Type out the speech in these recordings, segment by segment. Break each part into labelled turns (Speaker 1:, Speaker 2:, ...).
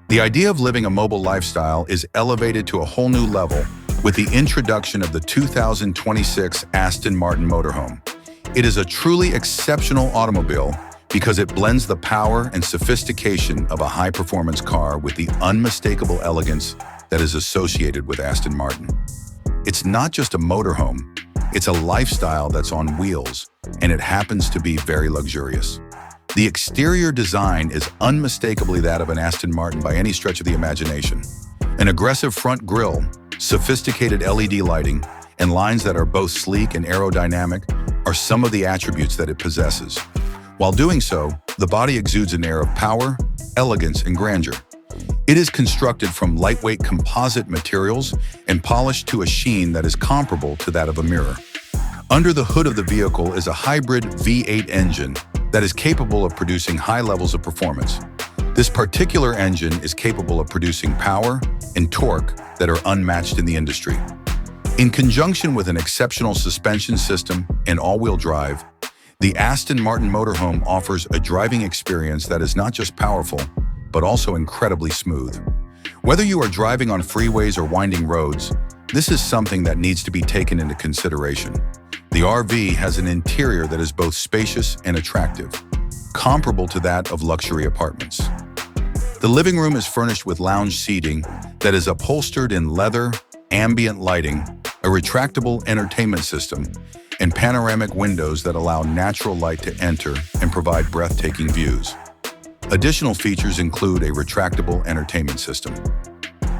Speaker 1: The idea of living a mobile lifestyle is elevated to a whole new level with the introduction of the 2026 Aston Martin Motorhome. It is a truly exceptional automobile because it blends the power and sophistication of a high-performance car with the unmistakable elegance that is associated with Aston Martin. It's not just a motorhome, it's a lifestyle that's on wheels, and it happens to be very luxurious. The exterior design is unmistakably that of an Aston Martin by any stretch of the imagination. An aggressive front grille, sophisticated LED lighting, and lines that are both sleek and aerodynamic are some of the attributes that it possesses. While doing so, the body exudes an air of power, elegance, and grandeur. It is constructed from lightweight composite materials and polished to a sheen that is comparable to that of a mirror. Under the hood of the vehicle is a hybrid V8 engine that is capable of producing high levels of performance. This particular engine is capable of producing power and torque that are unmatched in the industry. In conjunction with an exceptional suspension system and all-wheel drive, the Aston Martin Motorhome offers a driving experience that is not just powerful, but also incredibly smooth. Whether you are driving on freeways or winding roads, this is something that needs to be taken into consideration. The RV has an interior that is both spacious and attractive, comparable to that of luxury apartments. The living room is furnished with lounge seating that is upholstered in leather, ambient lighting, a retractable entertainment system, and panoramic windows that allow natural light to enter and provide breathtaking views. Additional features include a retractable entertainment system.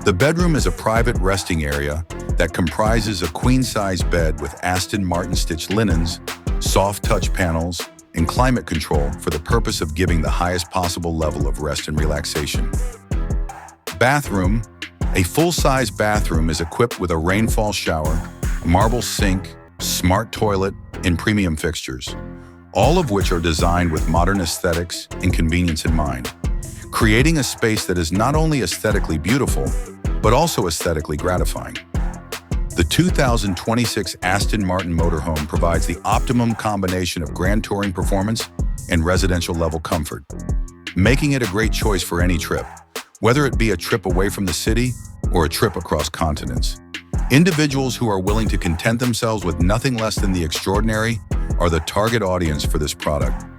Speaker 1: The bedroom is a private resting area that comprises a queen-size bed with Aston Martin stitched linens, soft touch panels, and climate control for the purpose of giving the highest possible level of rest and relaxation. Bathroom. A full-size bathroom is equipped with a rainfall shower, marble sink, smart toilet, and premium fixtures, all of which are designed with modern aesthetics and convenience in mind, creating a space that is not only aesthetically beautiful, but also aesthetically gratifying. The 2026 Aston Martin Motorhome provides the optimum combination of grand touring performance and residential-level comfort, making it a great choice for any trip, whether it be a trip away from the city or a trip across continents. Individuals who are willing to content themselves with nothing less than the extraordinary are the target audience for this product.